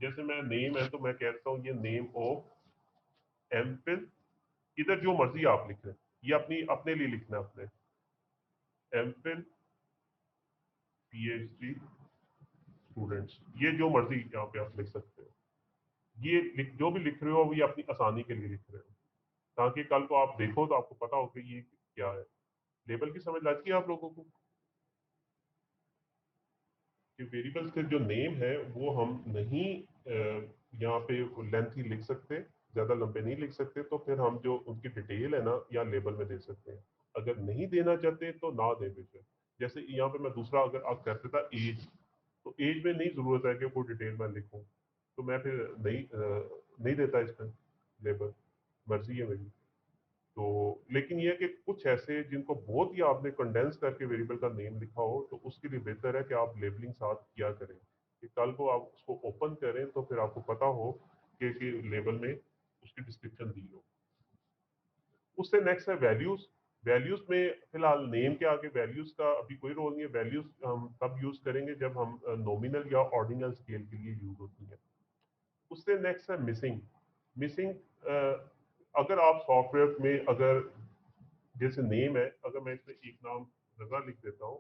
जैसे मैं नेम है तो मैं कहता हूँ ये नेम ऑफ एमफिल, इधर जो मर्जी आप लिख रहे हैं, ये अपनी अपने लिए लिखना है अपने, एमफिल पीएचडी स्टूडेंट्स, ये जो मर्जी यहाँ पे आप लिख सकते हो। ये जो भी लिख रहे हो वो ये अपनी आसानी के लिए लिख रहे हो, ताकि कल को आप देखो तो आपको पता हो कि ये क्या है। लेबल की समझ लगती है आप लोगों को कि वेरिएबल्स के जो नेम है वो हम नहीं यहाँ पे लेंथी लिख सकते, ज़्यादा लंबे नहीं लिख सकते, तो फिर हम जो उनकी डिटेल है ना या लेबल में दे सकते हैं। अगर नहीं देना चाहते तो ना दे बेशक। जैसे यहाँ पे मैं दूसरा अगर आप कहते था एज, तो एज में नहीं ज़रूरत है कि कोई डिटेल मैं लिखूँ, तो मैं फिर नहीं देता इसमें लेबल, मर्जी है मेरी। तो लेकिन ये है कि कुछ ऐसे जिनको बहुत ही आपने कंडेंस करके वेरिएबल का नेम लिखा हो, तो उसके लिए बेहतर है कि आप लेबलिंग साथ किया करें, कि कल को आप उसको ओपन करें तो फिर आपको पता हो कि लेबल में उसकी डिस्क्रिप्शन दी हो। उससे नेक्स्ट है वैल्यूज। वैल्यूज में फिलहाल नेम के आगे वैल्यूज का अभी कोई रोल नहीं है। वैल्यूज हम तब यूज करेंगे जब हम नॉमिनल या ऑर्डिनल स्केल के लिए यूज होती है। उससे नेक्स्ट है मिसिंग। मिसिंग अगर आप सॉफ्टवेयर में अगर जैसे नेम है, अगर मैं इसमें एक नाम रजा लिख देता हूँ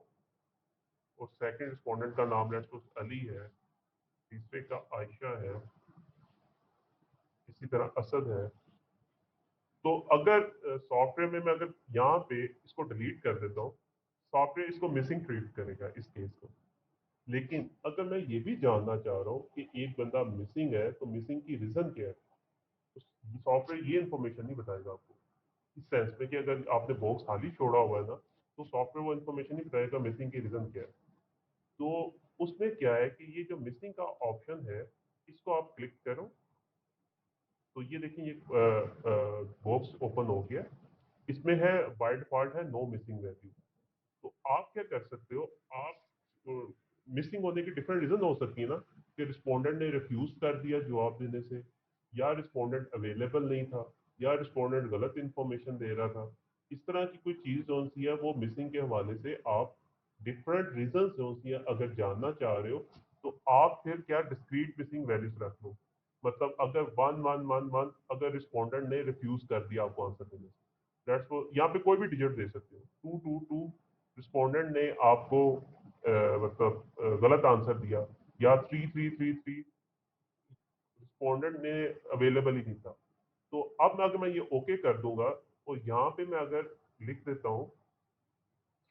और सेकंड रिस्पोंडेंट का नाम लेट्स सपोज अली है, तीसरे का आयशा है, इसी तरह असद है, तो अगर सॉफ्टवेयर में मैं अगर यहाँ पे इसको डिलीट कर देता हूँ, सॉफ्टवेयर इसको मिसिंग ट्रीट करेगा इस केस को। लेकिन अगर मैं ये भी जानना चाह रहा हूँ कि एक बंदा मिसिंग है तो मिसिंग की रीजन क्या है, तो सॉफ्टवेयर ये इन्फॉर्मेशन नहीं बताएगा आपको। इस सेंस में कि अगर आपने बॉक्स खाली छोड़ा हुआ है ना, तो सॉफ्टवेयर वो इन्फॉर्मेशन नहीं बताएगा मिसिंग की रीजन क्या है। तो उसमें क्या है कि ये जो मिसिंग का ऑप्शन है, इसको आप क्लिक करो तो ये देखिए ये बॉक्स ओपन हो गया। इसमें है बाय डिफॉल्ट है नो मिसिंग वैल्यू। तो आप क्या कर सकते हो, आप मिसिंग होने की डिफरेंट रीजन हो सकती है ना, कि रिस्पोंडेंट ने रिफ्यूज कर दिया जवाब देने से, या रिस्पोंडेंट अवेलेबल नहीं था, या रिस्पोंडेंट गलत इंफॉर्मेशन दे रहा था। इस तरह की कोई चीज जो सी है वो मिसिंग के हवाले से आप डिफरेंट रीजन जो सी है अगर जानना चाह रहे हो, तो आप फिर क्या डिस्क्रीट मिसिंग वैल्यूज रख लो। मतलब अगर 1 1 1 1 अगर रिस्पोंडेंट ने रिफ्यूज कर दिया आपको आंसर देने से, दैट्स वो यहाँ पे कोई भी डिजिट दे सकते हो, 2 2 2 रिस्पोंडेंट ने आपको मतलब गलत आंसर दिया, या 3 3 3 3 रिस्पोंडेंट ने अवेलेबल ही नहीं था। तो अब अगर मैं ये ओके कर दूंगा, तो यहाँ पे मैं अगर लिख देता हूँ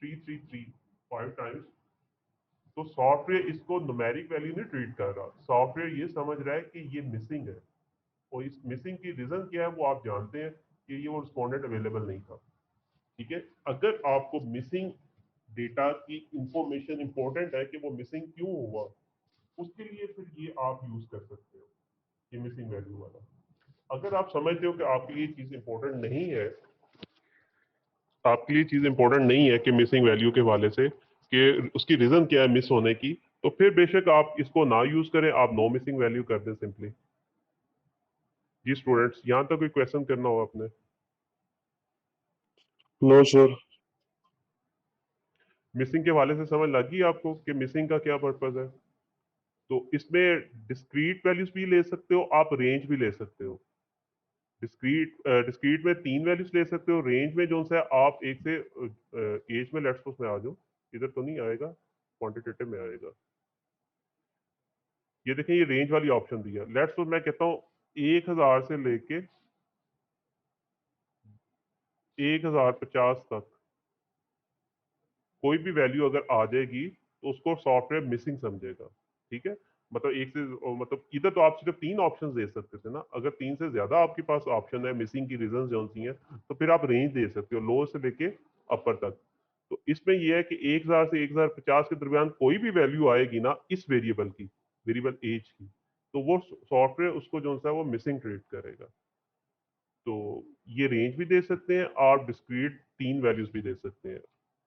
3 3 3 5 टाइम्स, तो सॉफ्टवेयर इसको न्यूमेरिक वैल्यू नहीं ट्रीट कर रहा, सॉफ्टवेयर ये समझ रहा है कि ये मिसिंग है, और इस मिसिंग की रीजन क्या है वो आप जानते हैं कि ये वो रिस्पोंडेंट अवेलेबल नहीं था। ठीक है, अगर आपको मिसिंग डेटा की इंफॉर्मेशन इंपॉर्टेंट है कि वो मिसिंग क्यों हुआ, उसके लिए फिर ये आप यूज कर सकते हो, ये मिसिंग वैल्यू वाला। अगर आप समझते हो कि आपके लिए चीज इंपॉर्टेंट नहीं है, आपके लिए चीज इंपॉर्टेंट नहीं है कि मिसिंग वैल्यू के हवाले से कि उसकी रीजन क्या है मिस होने की, तो फिर बेशक आप इसको ना यूज करें, आप नो मिसिंग वैल्यू कर दें सिंपली। जी स्टूडेंट्स, यहाँ तक कोई क्वेश्चन करना हो आपने? No sir. मिसिंग के हवाले से समझ लगी आपको कि मिसिंग का क्या पर्पज है? तो इसमें डिस्क्रीट वैल्यूज भी ले सकते हो आप, रेंज भी ले सकते हो। डिस्क्रीट में 3 वैल्यूज ले सकते हो, रेंज में जो सा आप एक से एज में लेट्स सपोज में आ जाओ, इधर तो नहीं आएगा, क्वांटिटेटिव में आएगा। ये देखें ये रेंज वाली ऑप्शन दी है, लेट्स सपोज मैं कहता हूँ 1000 से लेके 1050 तक कोई भी वैल्यू अगर आ जाएगी तो उसको सॉफ्टवेयर मिसिंग समझेगा। ठीक है, मतलब एक से मतलब इधर तो आप सिर्फ 3 ऑप्शन दे सकते थे ना, अगर 3 से ज्यादा आपके पास ऑप्शन है मिसिंग की रीजन जो सी हैं, तो फिर आप रेंज दे सकते हो लो से लेके अपर तक। तो इसमें यह है कि 1000 से 1050 के दरमियान कोई भी वैल्यू आएगी ना इस वेरिएबल की, वेरिएबल एज की, तो वो सॉफ्टवेयर उसको जो सा वो मिसिंग ट्रीट करेगा। तो ये रेंज भी दे सकते हैं और डिस्क्रीट 3 वैल्यूज भी दे सकते हैं।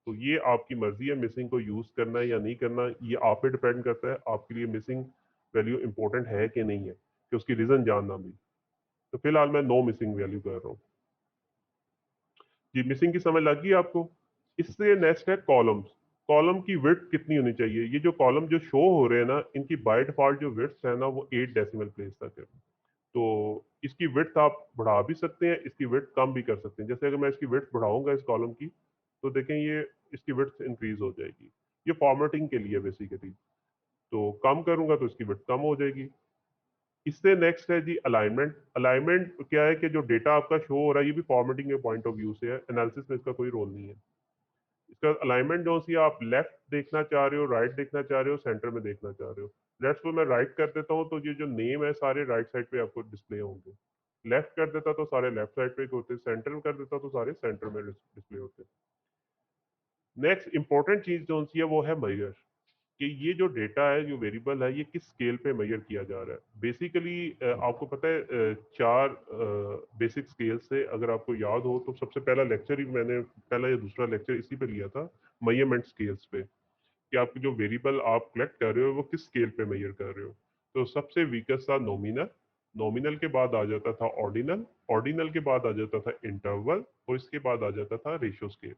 तो ये आपकी मर्जी है मिसिंग को यूज करना है या नहीं करना, ये आप पे डिपेंड करता है आपके लिए मिसिंग वैल्यू इंपॉर्टेंट है कि नहीं है, कि उसकी रीजन जानना भी। तो फिलहाल मैं नो मिसिंग वैल्यू कर रहा हूँ। जी मिसिंग की समझ लग गई आपको? इससे नेक्स्ट है कॉलम्स। कॉलम की विड्थ कितनी होनी चाहिए? ये जो कॉलम जो शो हो रहे हैं ना, इनकी बाय डिफॉल्ट जो विड्थ है ना, वो 8 डेसिमल प्लेस तक है। तो इसकी विड्थ आप बढ़ा भी सकते हैं, इसकी विड्थ कम भी कर सकते हैं। जैसे अगर मैं इसकी विड्थ बढ़ाऊंगा इस कॉलम की, तो देखें ये इसकी विड्थ इंक्रीज हो जाएगी। ये फॉर्मेटिंग के लिए बेसिकली। तो कम करूंगा तो इसकी विड्थ कम हो जाएगी। इससे नेक्स्ट है जी अलाइनमेंट। अलाइनमेंट क्या है कि जो डेटा आपका शो हो रहा है, ये भी फॉर्मेटिंग के पॉइंट ऑफ व्यू से है, एनालिसिस में इसका कोई रोल नहीं है। इसका अलाइनमेंट जो सी आप लेफ्ट देखना चाह रहे हो, राइट देखना चाह रहे हो, सेंटर में देखना चाह रहे हो। लेट्स को मैं राइट कर देता हूँ, तो ये जो नेम है सारे राइट साइड पे आपको डिस्प्ले होंगे। लेफ्ट कर देता तो सारे लेफ्ट साइड पे होते, सेंटर कर देता तो सारे सेंटर में डिस्प्ले होते। नेक्स्ट इंपॉर्टेंट चीज जो सी है वो है मेजर, कि ये जो डेटा है, जो वेरिएबल है, ये किस स्केल पे मेजर किया जा रहा है। बेसिकली आपको पता है चार बेसिक स्केल से अगर आपको याद हो, तो सबसे पहला लेक्चर ही मैंने पहला या दूसरा लेक्चर इसी पे लिया था, मेजरमेंट स्केल्स पे, कि आप जो वेरिएबल आप कलेक्ट कर रहे हो वो किस स्केल पे मेजर कर रहे हो। तो सबसे वीकेस्ट था नॉमिनल, नॉमिनल के बाद आ जाता था ऑर्डिनल, ऑर्डिनल के बाद आ जाता था इंटरवल, और इसके बाद आ जाता था रेशियो स्केल।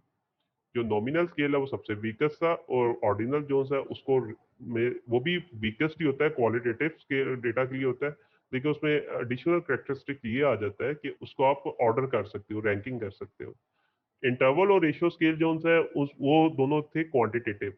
जो नॉमिनल स्केल है वो सबसे वीकेस्ट था, और ऑर्डिनल जो है उसको में वो भी वीकेस्ट ही होता है, क्वालिटेटिव स्केल डेटा के लिए होता है, लेकिन उसमें एडिशनल करेक्टरिस्टिक ये आ जाता है कि उसको आप ऑर्डर कर सकते हो, रैंकिंग कर सकते हो। इंटरवल और रेशियो स्केल जो है उस वो दोनों थे क्वांटिटेटिव।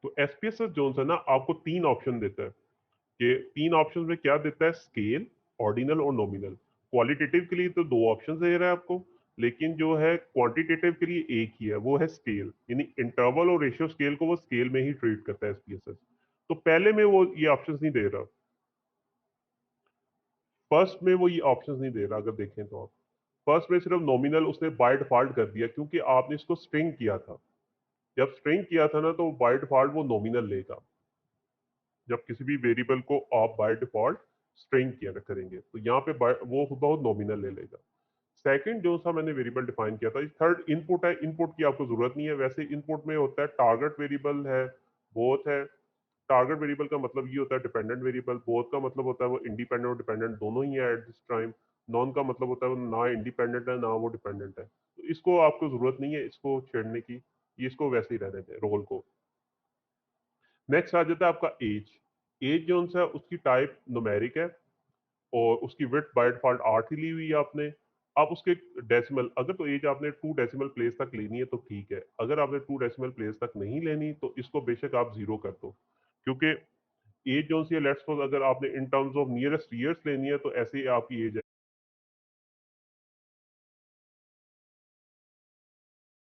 तो एसपीएसएस जो है ना, आपको तीन ऑप्शन देता है, कि तीन ऑप्शन में क्या देता है, स्केल, ऑर्डिनल और नॉमिनल। क्वालिटेटिव के लिए तो दो ऑप्शन दे रहा है आपको, लेकिन जो है क्वांटिटेटिव के लिए एक ही है, वो है स्केल। यानी इंटरवल और रेशियो स्केल को वो स्केल में ही ट्रीट करता है एसपीएसएस। तो पहले में वो ये ऑप्शंस नहीं दे रहा, फर्स्ट में वो ये ऑप्शंस नहीं दे रहा। अगर देखें तो आप फर्स्ट में सिर्फ नॉमिनल उसने बाय डिफॉल्ट कर दिया, क्योंकि आपने इसको स्ट्रिंग किया था। जब स्ट्रिंग किया था ना, तो बाय डिफॉल्ट वो नॉमिनल लेगा। जब किसी भी वेरिएबल को आप बाय डिफॉल्ट स्ट्रिंग किया करेंगे, तो यहाँ पे वो बहुत नॉमिनल ले लेगा। सेकंड जो सा मैंने वेरिएबल डिफाइन किया था, थर्ड इनपुट है। इनपुट की आपको जरूरत नहीं है, वैसे इनपुट में होता है टारगेट वेरिएबल है, बोथ है। टारगेट वेरिएबल का मतलब ये होता है डिपेंडेंट वेरिएबल, बोथ का मतलब होता है वो इंडिपेंडेंट और डिपेंडेंट दोनों ही है एट दिस टाइम। नॉन का मतलब होता है वो ना इंडिपेंडेंट है ना वो डिपेंडेंट है। तो इसको आपको जरूरत नहीं है इसको छेड़ने की, ये इसको वैसे ही रहने दें रोल को। नेक्स्ट आ जाता है आपका एज। एज जो है उसकी टाइप न्यूमेरिक है, और उसकी विड्थ बाय डिफॉल्ट 8 ही ली हुई है आपने। आप उसके डेसिमल, अगर तो एज आपने 2 डेसिमल प्लेस तक लेनी है तो ठीक है, अगर आपने 2 डेसिमल प्लेस तक नहीं लेनी तो इसको बेशक आप जीरो कर दो। क्योंकि एज जो सी है, लेट्स सपोज अगर आपने in terms of nearest years लेनी है, तो ऐसे ही आपकी एज